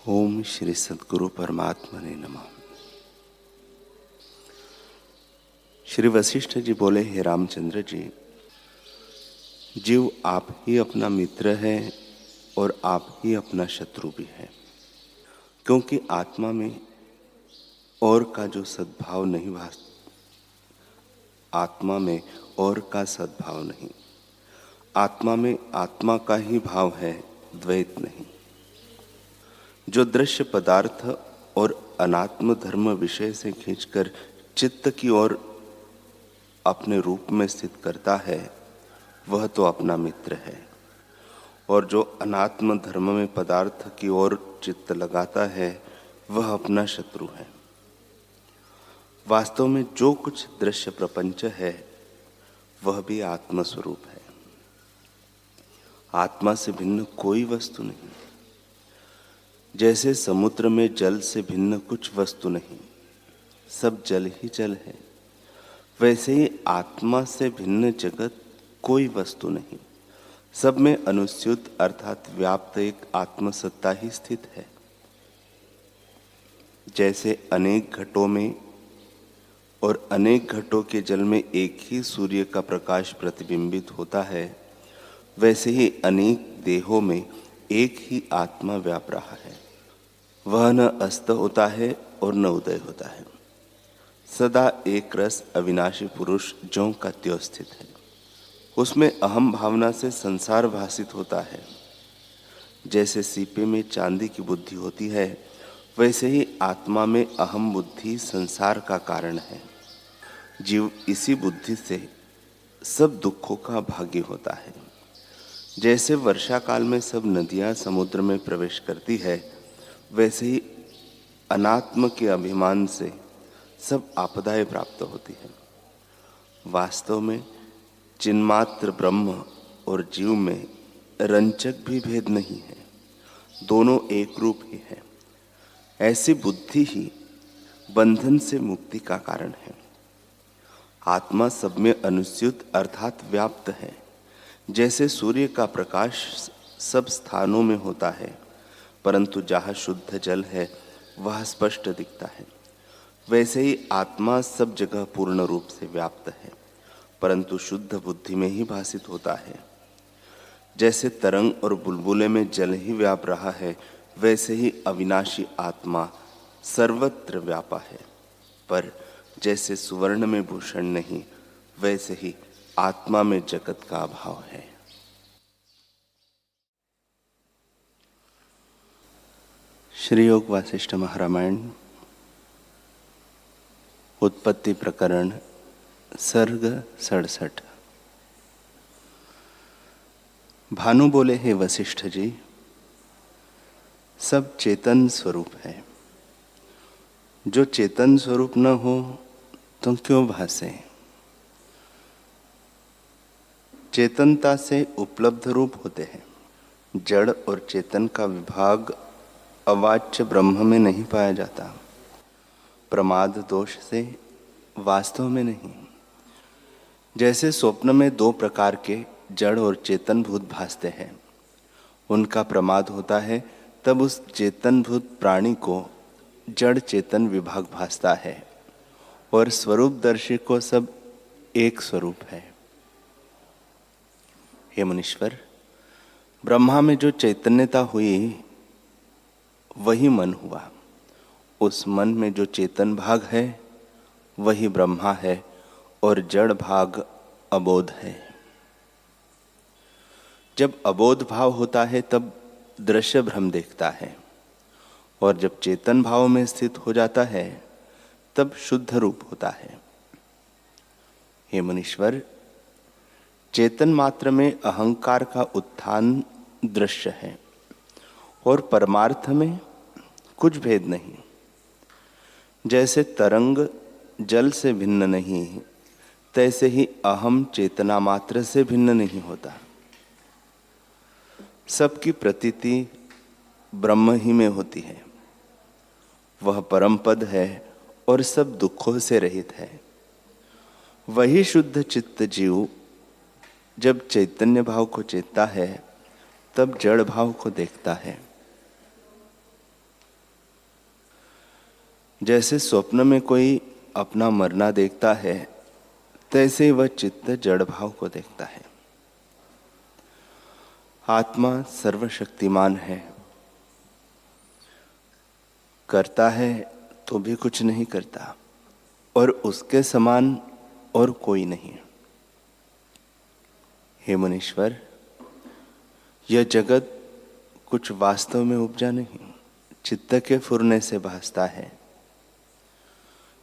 ओम श्री सद्गुरु परमात्मने नमः। श्री वशिष्ठ जी बोले, हे रामचंद्र जी, जीव आप ही अपना मित्र है और आप ही अपना शत्रु भी है, क्योंकि आत्मा में और का जो सद्भाव नहीं आत्मा में और का सद्भाव नहीं, आत्मा में आत्मा का ही भाव है, द्वैत नहीं। जो दृश्य पदार्थ और अनात्म धर्म विषय से खींचकर चित्त की ओर अपने रूप में स्थित करता है, वह तो अपना मित्र है, और जो अनात्म धर्म में पदार्थ की ओर चित्त लगाता है, वह अपना शत्रु है। वास्तव में जो कुछ दृश्य प्रपंच है, वह भी आत्म स्वरूप है। आत्मा से भिन्न कोई वस्तु नहीं। जैसे समुद्र में जल से भिन्न कुछ वस्तु नहीं, सब जल ही जल है, वैसे ही आत्मा से भिन्न जगत कोई वस्तु नहीं। सब में अनुस्यूत अर्थात व्याप्त एक आत्मसत्ता ही स्थित है। जैसे अनेक घटों में और अनेक घटों के जल में एक ही सूर्य का प्रकाश प्रतिबिंबित होता है, वैसे ही अनेक देहों में एक ही आत्मा व्याप रहा है। वह न अस्त होता है और न उदय होता है, सदा एक रस अविनाशी पुरुष ज्यों का त्यों स्थित है। उसमें अहम भावना से संसार भासित होता है। जैसे सीपे में चांदी की बुद्धि होती है, वैसे ही आत्मा में अहम बुद्धि संसार का कारण है। जीव इसी बुद्धि से सब दुखों का भागी होता है। जैसे वर्षा काल में सब नदियां समुद्र में प्रवेश करती है, वैसे ही अनात्म के अभिमान से सब आपदाएं प्राप्त होती है। वास्तव में चिन्मात्र ब्रह्म और जीव में रंचक भी भेद नहीं है, दोनों एक रूप ही है। ऐसी बुद्धि ही बंधन से मुक्ति का कारण है। आत्मा सब में अनुस्यूत अर्थात व्याप्त है। जैसे सूर्य का प्रकाश सब स्थानों में होता है, परंतु जहाँ शुद्ध जल है वह स्पष्ट दिखता है, वैसे ही आत्मा सब जगह पूर्ण रूप से व्याप्त है, परंतु शुद्ध बुद्धि में ही भासित होता है। जैसे तरंग और बुलबुले में जल ही व्याप रहा है, वैसे ही अविनाशी आत्मा सर्वत्र व्यापा है। पर जैसे सुवर्ण में भूषण नहीं, वैसे ही आत्मा में जगत का अभाव है। श्री योग वासिष्ठ महारामायण उत्पत्ति प्रकरण सर्ग 67। भानु बोले, हे वशिष्ठ जी, सब चेतन स्वरूप है। जो चेतन स्वरूप न हो तो क्यों भासे? चेतनता से उपलब्ध रूप होते हैं। जड़ और चेतन का विभाग अवाच्य ब्रह्म में नहीं पाया जाता, प्रमाद दोष से वास्तव में नहीं। जैसे स्वप्न में दो प्रकार के जड़ और चेतन भूत भासते हैं, उनका प्रमाद होता है, तब उस चेतन भूत प्राणी को जड़ चेतन विभाग भासता है, और स्वरूपदर्शी को सब एक स्वरूप है। हे मुनीश्वर, ब्रह्मा में जो चैतन्यता हुई वही मन हुआ। उस मन में जो चेतन भाग है वही ब्रह्मा है, और जड़ भाग अबोध है। जब अबोध भाव होता है तब दृश्य भ्रम देखता है, और जब चेतन भाव में स्थित हो जाता है तब शुद्ध रूप होता है। हे मुनीश्वर, चेतन मात्र में अहंकार का उत्थान दृश्य है, और परमार्थ में कुछ भेद नहीं। जैसे तरंग जल से भिन्न नहीं, तैसे ही अहम चेतना मात्र से भिन्न नहीं होता। सबकी प्रतीति ब्रह्म ही में होती है। वह परम पद है और सब दुखों से रहित है। वही शुद्ध चित्त जीव जब चैतन्य भाव को चेतता है, तब जड़ भाव को देखता है। जैसे स्वप्न में कोई अपना मरना देखता है, तैसे ही वह चित्त जड़ भाव को देखता है। आत्मा सर्वशक्तिमान है, करता है तो भी कुछ नहीं करता, और उसके समान और कोई नहीं। हे मुनीश्वर, यह जगत कुछ वास्तव में उपजा नहीं, चित्त के फुरने से भासता है।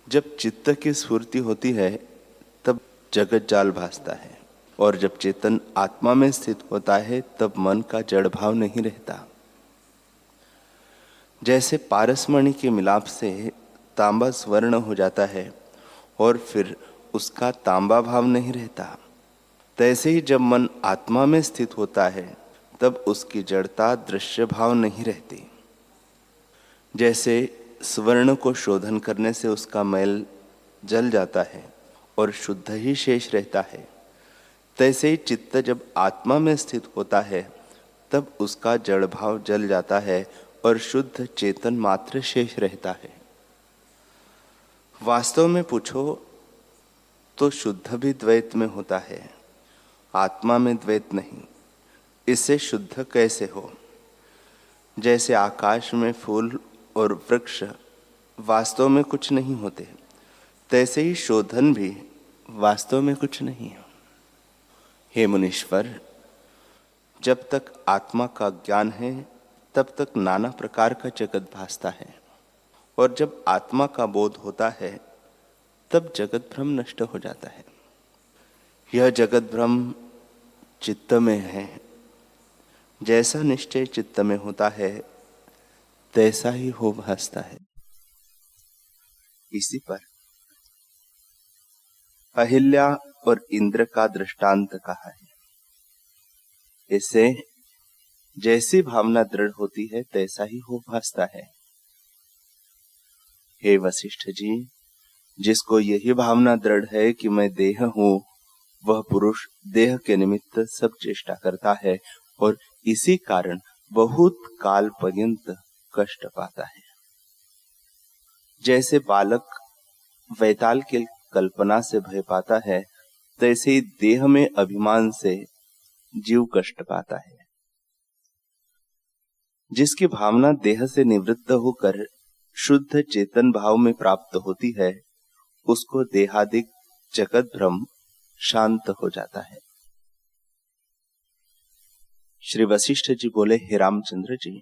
जब चित्त की स्फूर्ति होती है तब जगत जाल भासता है, और जब चेतन आत्मा में स्थित होता है तब मन का जड़ भाव नहीं रहता। जैसे पारसमणि के मिलाप से तांबा स्वर्ण हो जाता है और फिर उसका तांबा भाव नहीं रहता, तैसे ही जब मन आत्मा में स्थित होता है तब उसकी जड़ता दृश्य भाव नहीं रहती। जैसे स्वर्ण को शोधन करने से उसका मैल जल जाता है और शुद्ध ही शेष रहता है, तैसे ही चित्त जब आत्मा में स्थित होता है तब उसका जड़ भाव जल जाता है और शुद्ध चेतन मात्र शेष रहता है। वास्तव में पूछो तो शुद्ध भी द्वैत में होता है, आत्मा में द्वैत नहीं। इससे शुद्ध कैसे हो? जैसे आकाश में फूल और वृक्ष वास्तव में कुछ नहीं होते, तैसे ही शोधन भी वास्तव में कुछ नहीं है। हे मुनीश्वर, जब तक आत्मा का ज्ञान है तब तक नाना प्रकार का जगत भासता है, और जब आत्मा का बोध होता है तब जगत भ्रम नष्ट हो जाता है। यह जगत भ्रम चित्त में है। जैसा निश्चय चित्त में होता है तैसा ही हो भासता है। इसी पर अहिल्या और इंद्र का दृष्टांत कहा है। इससे जैसी भावना दृढ़ होती है तैसा ही हो भासता है। हे वशिष्ठ जी, जिसको यही भावना दृढ़ है कि मैं देह हूं, वह पुरुष देह के निमित्त सब चेष्टा करता है और इसी कारण बहुत काल पर्यंत कष्ट पाता है। जैसे बालक वैताल की कल्पना से भय पाता है, तैसे ही देह में अभिमान से जीव कष्ट पाता है। जिसकी भावना देह से निवृत्त होकर शुद्ध चेतन भाव में प्राप्त होती है, उसको देहादिक जगत भ्रम शांत हो जाता है। श्री वशिष्ठ जी बोले, हे रामचंद्र जी,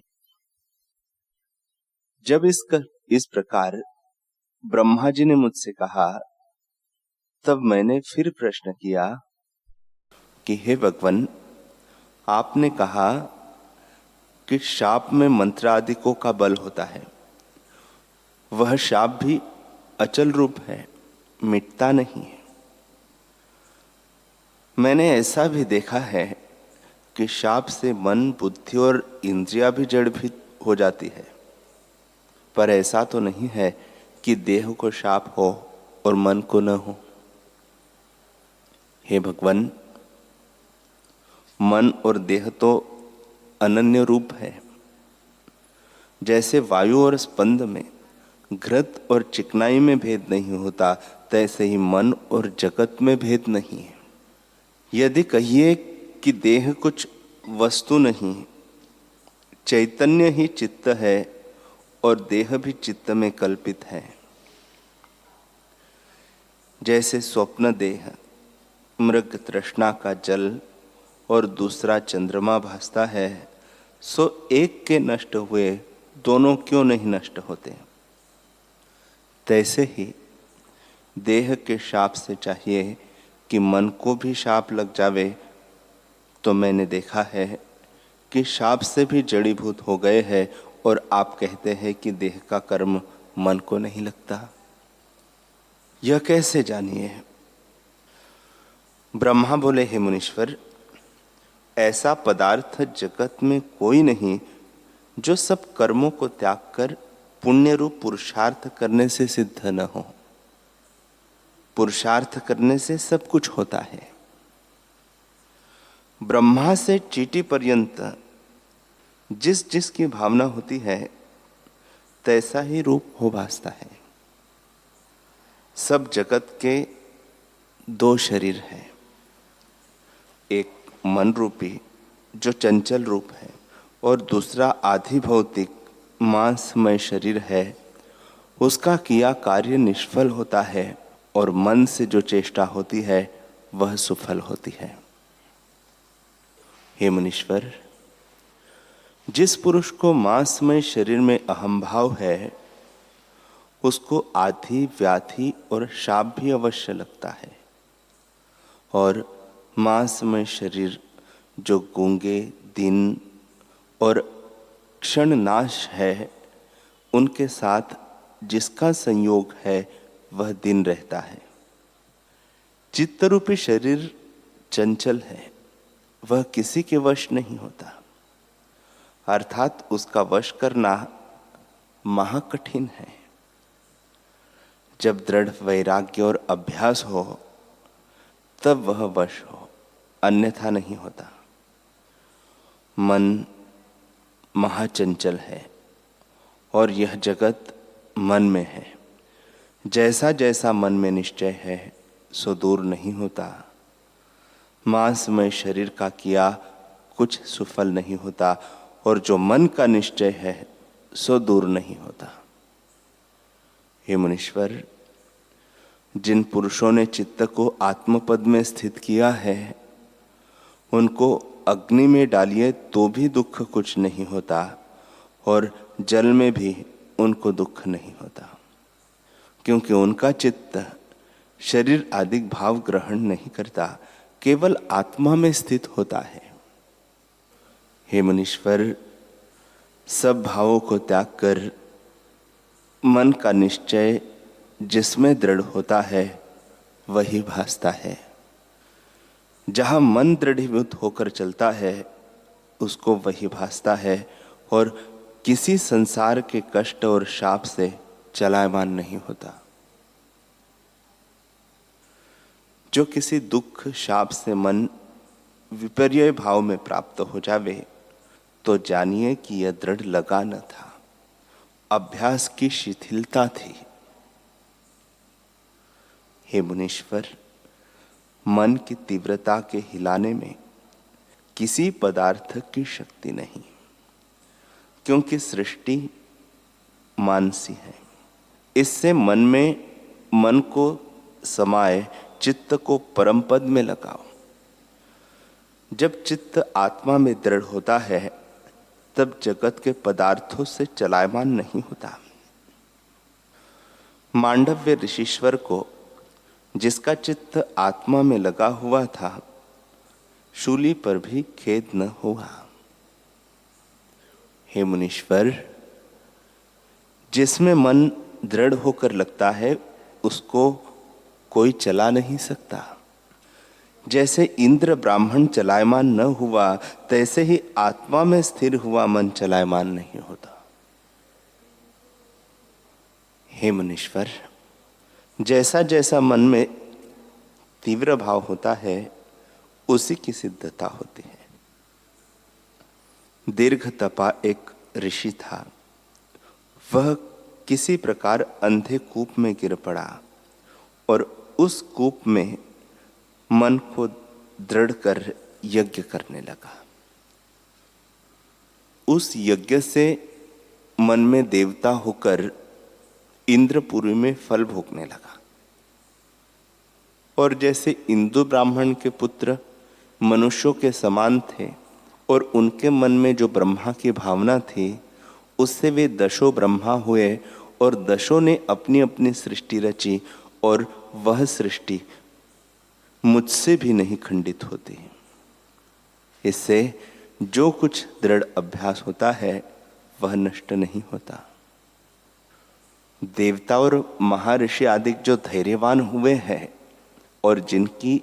जब इस प्रकार ब्रह्मा जी ने मुझसे कहा, तब मैंने फिर प्रश्न किया कि हे भगवान, आपने कहा कि शाप में मंत्र आदिकों का बल होता है। वह शाप भी अचल रूप है, मिटता नहीं है। मैंने ऐसा भी देखा है कि शाप से मन, बुद्धि और इंद्रियां भी जड़ भी हो जाती है, पर ऐसा तो नहीं है कि देह को शाप हो और मन को न हो। हे भगवान, मन और देह तो अनन्य रूप है। जैसे वायु और स्पंद में, घृत और चिकनाई में भेद नहीं होता, तैसे ही मन और जगत में भेद नहीं है। यदि कहिए कि देह कुछ वस्तु नहीं, चैतन्य ही चित्त है और देह भी चित्त में कल्पित है। जैसे स्वप्न देह मृग तृष्णा का जल और दूसरा चंद्रमा भासता है, सो एक के नष्ट हुए दोनों क्यों नहीं नष्ट होते? तैसे ही देह के शाप से चाहिए कि मन को भी शाप लग जावे, तो मैंने देखा है कि शाप से भी जड़ीभूत हो गए हैं, और आप कहते हैं कि देह का कर्म मन को नहीं लगता। यह कैसे जानिए? ब्रह्मा बोले, हे मुनीश्वर, ऐसा पदार्थ जगत में कोई नहीं जो सब कर्मों को त्याग कर पुण्य रूप पुरुषार्थ करने से सिद्ध न हो। पुरुषार्थ करने से सब कुछ होता है। ब्रह्मा से चींटी पर्यंत जिस जिस की भावना होती है, तैसा ही रूप हो भासता है। सब जगत के दो शरीर हैं, एक मन रूपी जो चंचल रूप है और दूसरा आधि भौतिक मांसमय शरीर है। उसका किया कार्य निष्फल होता है और मन से जो चेष्टा होती है वह सुफल होती है। हे मुनीश्वर, जिस पुरुष को मांसमय शरीर में अहंभाव है उसको आधि, व्याधि और शाप भी अवश्य लगता है, और मांसमय शरीर जो गूंगे, दिन और क्षण नाश है, उनके साथ जिसका संयोग है वह दिन रहता है। चित्त रूपी शरीर चंचल है, वह किसी के वश नहीं होता, अर्थात उसका वश करना महाकठिन है। जब दृढ़ वैराग्य और अभ्यास हो तब वह वश हो, अन्यथा नहीं होता। मन महाचंचल है और यह जगत मन में है। जैसा जैसा मन में निश्चय है सो दूर नहीं होता। मांसमय शरीर का किया कुछ सुफल नहीं होता, और जो मन का निश्चय है सो दूर नहीं होता। हे मुनीश्वर, जिन पुरुषों ने चित्त को आत्मपद में स्थित किया है उनको अग्नि में डालिए तो भी दुख कुछ नहीं होता, और जल में भी उनको दुख नहीं होता, क्योंकि उनका चित्त शरीर आदि भाव ग्रहण नहीं करता, केवल आत्मा में स्थित होता है। हे मुनीश्वर, सब भावों को त्याग कर मन का निश्चय जिसमें दृढ़ होता है वही भासता है। जहां मन दृढ़ीभूत होकर चलता है उसको वही भासता है, और किसी संसार के कष्ट और शाप से चलायमान नहीं होता। जो किसी दुख शाप से मन विपर्य भाव में प्राप्त हो जावे तो जानिए कि यह दृढ़ लगा न था, अभ्यास की शिथिलता थी। हे मुनीश्वर, मन की तीव्रता के हिलाने में किसी पदार्थ की शक्ति नहीं, क्योंकि सृष्टि मानसी है। इससे मन को समाये चित्त को परम पद में लगाओ। जब चित्त आत्मा में दृढ़ होता है तब जगत के पदार्थों से चलायमान नहीं होता। मांडव्य ऋषीश्वर को, जिसका चित्त आत्मा में लगा हुआ था, शूली पर भी खेद न हुआ। हे मुनीश्वर, जिसमें मन दृढ़ होकर लगता है उसको कोई चला नहीं सकता। जैसे इंद्र ब्राह्मण चलायमान न हुआ, तैसे ही आत्मा में स्थिर हुआ मन चलायमान नहीं होता। हे मुनीश्वर, जैसा जैसा मन में तीव्र भाव होता है उसी की सिद्धता होती है। दीर्घ तपा एक ऋषि था। वह किसी प्रकार अंधे कूप में गिर पड़ा और उस कूप में मन को दृढ़ कर यज्ञ करने लगा। उस यज्ञ से मन में देवता होकर इंद्रपुरी में फल भोगने लगा। और जैसे इंदु ब्राह्मण के पुत्र मनुष्यों के समान थे और उनके मन में जो ब्रह्मा की भावना थी उससे वे दशों ब्रह्मा हुए, और दशों ने अपनी अपनी सृष्टि रची, और वह सृष्टि मुझसे भी नहीं खंडित होती। इससे जो कुछ दृढ़ अभ्यास होता है वह नष्ट नहीं होता। देवता और महर्षि आदि जो धैर्यवान हुए हैं और जिनकी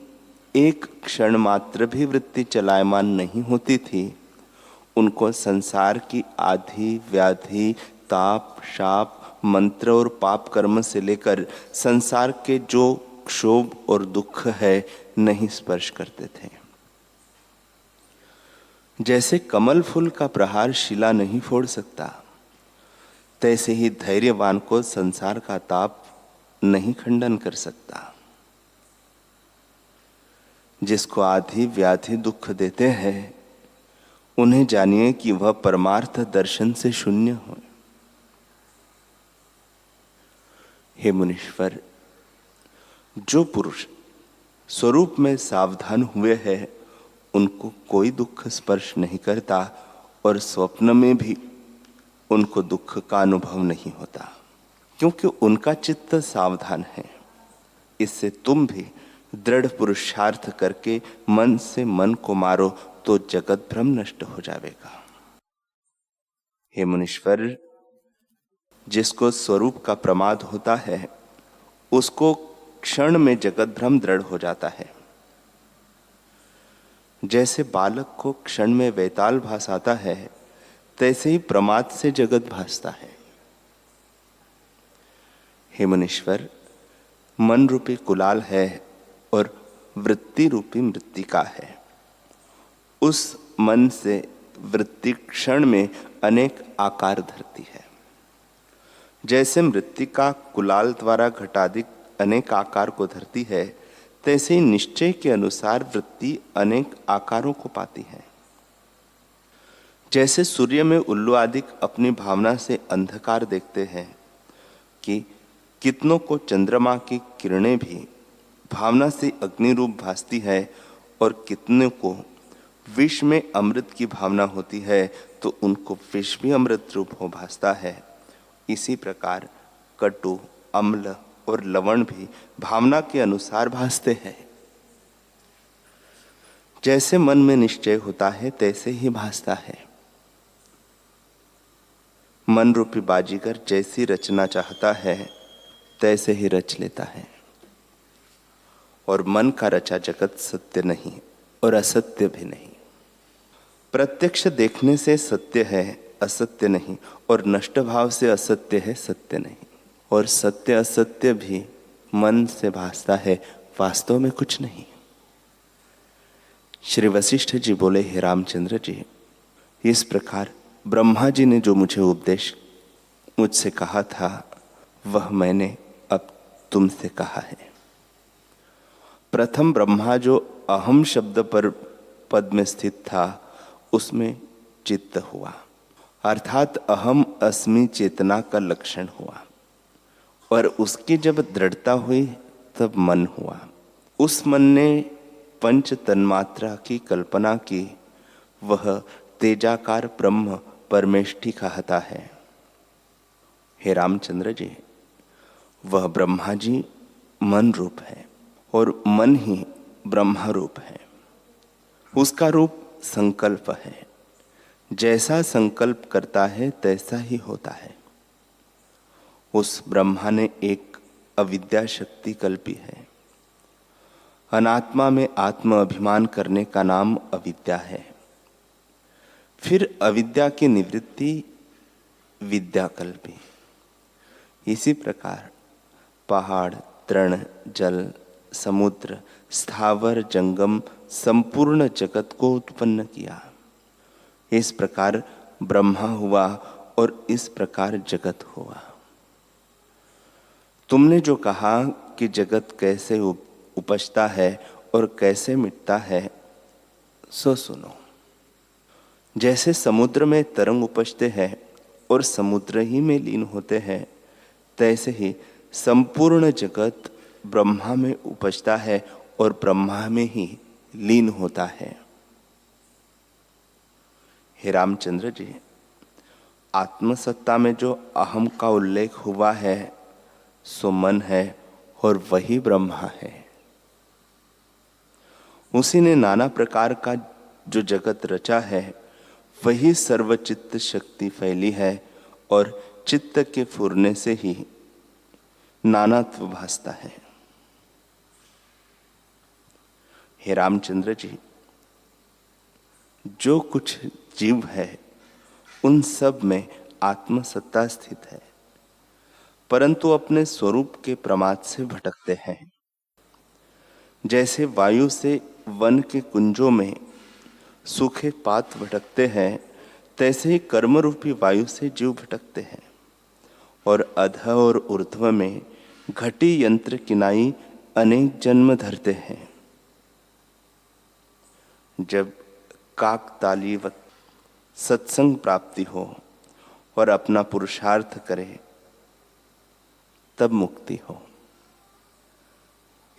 एक क्षण मात्र भी वृत्ति चलायमान नहीं होती थी, उनको संसार की आधि, व्याधि, ताप, शाप, मंत्र और पाप कर्म से लेकर संसार के जो क्षोभ और दुख है नहीं स्पर्श करते थे। जैसे कमल फूल का प्रहार शिला नहीं फोड़ सकता, तैसे ही धैर्यवान को संसार का ताप नहीं खंडन कर सकता। जिसको आदि व्याधि दुख देते हैं उन्हें जानिए कि वह परमार्थ दर्शन से शून्य हो। हे मुनीश्वर, जो पुरुष स्वरूप में सावधान हुए हैं उनको कोई दुख स्पर्श नहीं करता और स्वप्न में भी उनको दुख का अनुभव नहीं होता, क्योंकि उनका चित्त सावधान है। इससे तुम भी दृढ़ पुरुषार्थ करके मन से मन को मारो तो जगत भ्रम नष्ट हो जाएगा। हे मुनीश्वर, जिसको स्वरूप का प्रमाद होता है उसको क्षण में जगत भ्रम दृढ़ हो जाता है। जैसे बालक को क्षण में वैताल भास आता है, तैसे ही प्रमाद से जगत भासता है। हे मुनीश्वर, मन रूपी कुलाल है और वृत्ति रूपी मृत्तिका है। उस मन से वृत्ति क्षण में अनेक आकार धरती है। जैसे मृत्तिका कुलाल द्वारा घटाधिक अनेक आकार को धरती है, तैसे ही निश्चय के अनुसार वृत्ति अनेक आकारों को पाती है। जैसे सूर्य में उल्लू आदि अपनी भावना से अंधकार देखते हैं कि कितनों को चंद्रमा की किरणें भी भावना से अग्नि रूप भासती है और कितने को विष में अमृत की भावना होती है तो उनको विष भी अमृत रूप हो भासता है। इसी प्रकार कटु, अम्ल और लवण भी भावना के अनुसार भासते हैं। जैसे मन में निश्चय होता है तैसे ही भासता है। मन रूपी बाजीगर जैसी रचना चाहता है तैसे ही रच लेता है। और मन का रचा जगत सत्य नहीं और असत्य भी नहीं। प्रत्यक्ष देखने से सत्य है, असत्य नहीं, और नष्ट भाव से असत्य है, सत्य नहीं। और सत्य असत्य भी मन से भासता है, वास्तव में कुछ नहीं। श्री वशिष्ठ जी बोले, हे रामचंद्र जी, इस प्रकार ब्रह्मा जी ने जो मुझे उपदेश मुझसे कहा था वह मैंने अब तुमसे कहा है। प्रथम ब्रह्मा जो अहम शब्द पर पद में स्थित था उसमें चित्त हुआ, अर्थात अहम अस्मि चेतना का लक्षण हुआ। और उसकी जब दृढ़ता हुई तब मन हुआ। उस मन ने पंच तन्मात्रा की कल्पना की। वह तेजाकार ब्रह्म परमेष्ठी कहता है। हे रामचंद्र जी, वह ब्रह्मा जी मन रूप है और मन ही ब्रह्मा रूप है। उसका रूप संकल्प है। जैसा संकल्प करता है तैसा ही होता है। उस ब्रह्मा ने एक अविद्या शक्ति कल्पी है। अनात्मा में आत्म अभिमान करने का नाम अविद्या है। फिर अविद्या की निवृत्ति विद्या कल्पी। इसी प्रकार पहाड़, तृण, जल, समुद्र, स्थावर, जंगम संपूर्ण जगत को उत्पन्न किया। इस प्रकार ब्रह्मा हुआ और इस प्रकार जगत हुआ। तुमने जो कहा कि जगत कैसे उपजता है और कैसे मिटता है, सो सुनो। जैसे समुद्र में तरंग उपजते हैं और समुद्र ही में लीन होते हैं, तैसे ही संपूर्ण जगत ब्रह्मा में उपजता है और ब्रह्मा में ही लीन होता है। हे रामचंद्र जी, आत्मसत्ता में जो अहम का उल्लेख हुआ है सो मन है और वही ब्रह्मा है। उसी ने नाना प्रकार का जो जगत रचा है वही सर्वचित्त शक्ति फैली है और चित्त के फुरने से ही नानात्व भासता है। हे रामचंद्र जी, जो कुछ जीव है उन सब में आत्मसत्ता स्थित है, परंतु अपने स्वरूप के प्रमाद से भटकते हैं। जैसे वायु से वन के कुंजों में सूखे पात भटकते हैं, तैसे ही कर्म रूपी वायु से जीव भटकते हैं और अध और ऊर्ध्व में घटी यंत्र किनाई अनेक जन्म धरते हैं। जब काकतालीवत सत्संग प्राप्ति हो और अपना पुरुषार्थ करे तब मुक्ति हो।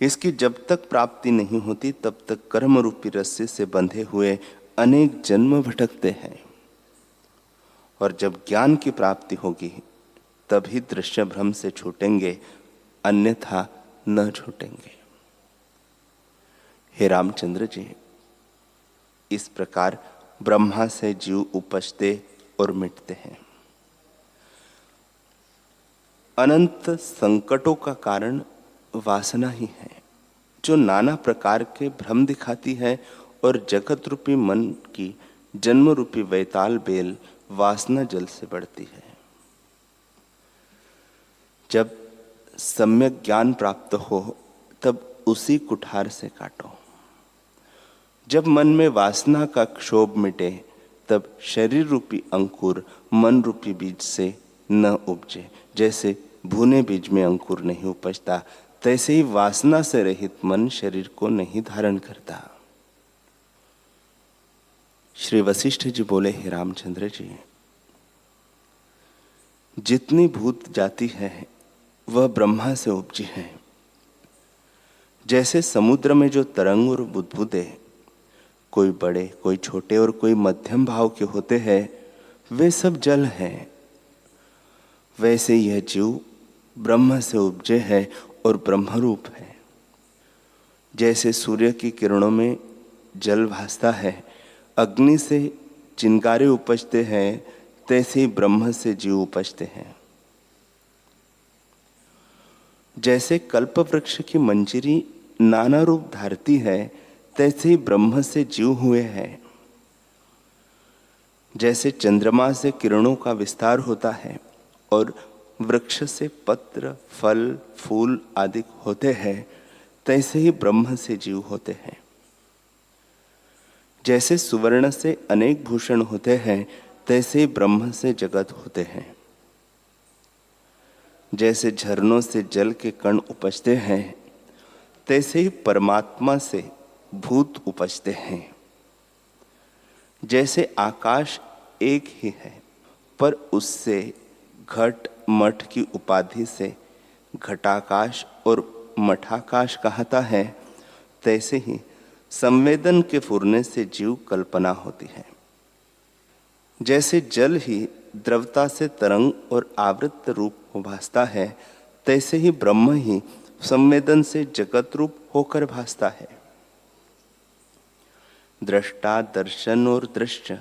इसकी जब तक प्राप्ति नहीं होती तब तक कर्म रूपी रस्से से बंधे हुए अनेक जन्म भटकते हैं। और जब ज्ञान की प्राप्ति होगी तभी दृश्य भ्रम से छूटेंगे, अन्यथा न छूटेंगे। हे रामचंद्र जी, इस प्रकार ब्रह्मा से जीव उपजते और मिटते हैं। अनंत संकटों का कारण वासना ही है, जो नाना प्रकार के भ्रम दिखाती है और जगत रूपी मन की जन्म रूपी वैताल बेल वासना जल से बढ़ती है। जब सम्यक ज्ञान प्राप्त हो तब उसी कुठार से काटो। जब मन में वासना का क्षोभ मिटे तब शरीर रूपी अंकुर मन रूपी बीज से न उपजे। जैसे भुने बीज में अंकुर नहीं उपजता, तैसे ही वासना से रहित मन शरीर को नहीं धारण करता। श्री वशिष्ठ जी बोले, हे रामचंद्र जी, जितनी भूत जाति है वह ब्रह्मा से उपजी है। जैसे समुद्र में जो तरंग और बुदबुदे कोई बड़े कोई छोटे और कोई मध्यम भाव के होते हैं, वे सब जल हैं, वैसे यह जीव ब्रह्म से उपजे है और ब्रह्मरूप है। जैसे सूर्य की किरणों में जल भासता है, अग्नि से चिंगारे उपजते हैं, तैसे ही ब्रह्म से जीव उपजते हैं। जैसे कल्प वृक्ष की मंजरी नाना रूप धारती है, तैसे ही ब्रह्म से जीव हुए हैं। जैसे चंद्रमा से किरणों का विस्तार होता है और वृक्ष से पत्र फल फूल आदि होते हैं, तैसे ही ब्रह्म से जीव होते हैं। जैसे सुवर्ण से अनेक भूषण होते हैं, तैसे ही ब्रह्म से जगत होते हैं। जैसे झरनों से जल के कण उपजते हैं, तैसे ही परमात्मा से भूत उपजते हैं। जैसे आकाश एक ही है, पर उससे घट मठ की उपाधि से घटाकाश और मठाकाश कहता है, तैसे ही संवेदन के फुरने से जीव कल्पना होती है। जैसे जल ही द्रवता से तरंग और आवृत रूप हो भासता है, तैसे ही ब्रह्म ही संवेदन से जगत रूप होकर भासता है। दृष्टा दर्शन और दृश्य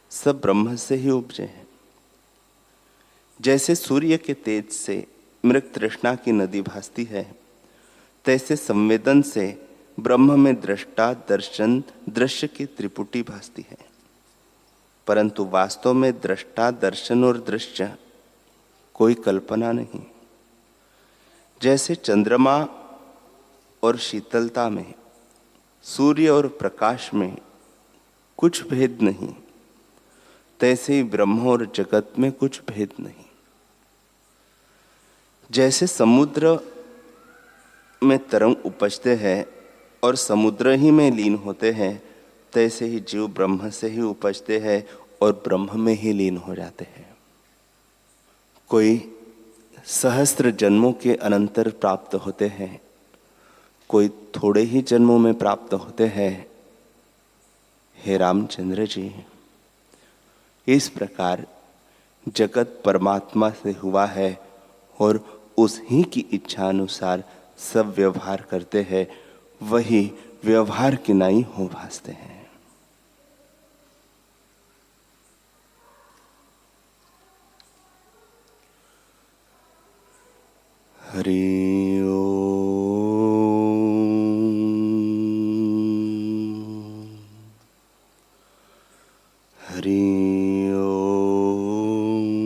सब ब्रह्म से ही उपजे हैं। जैसे सूर्य के तेज से मृग तृष्णा की नदी भासती है, तैसे संवेदन से ब्रह्म में दृष्टा दर्शन दृश्य की त्रिपुटी भासती है। परंतु वास्तव में दृष्टा दर्शन और दृश्य कोई कल्पना नहीं। जैसे चंद्रमा और शीतलता में, सूर्य और प्रकाश में कुछ भेद नहीं, तैसे ही ब्रह्म और जगत में कुछ भेद नहीं। जैसे समुद्र में तरंग उपजते हैं और समुद्र ही में लीन होते हैं, तैसे ही जीव ब्रह्म से ही उपजते हैं और ब्रह्म में ही लीन हो जाते हैं। कोई सहस्त्र जन्मों के अनंतर प्राप्त होते हैं, कोई थोड़े ही जन्मों में प्राप्त होते हैं। हे रामचंद्र जी, इस प्रकार जगत परमात्मा से हुआ है और उसी की इच्छा अनुसार सब व्यवहार करते हैं, वही व्यवहार की नाई हो भासते हैं। हरि ओम। हरि ओम।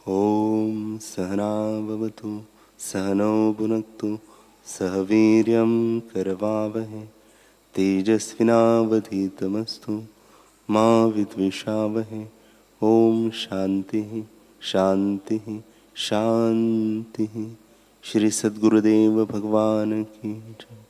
ओम सहना भवतु सहनौ भुनक्तु सह वीर्यं करवावहै तेजस्विनावधीतमस्तु मा विद्विषावहै। ओम शांति शांति शांति। श्री सद्गुरुदेव भगवान की जय।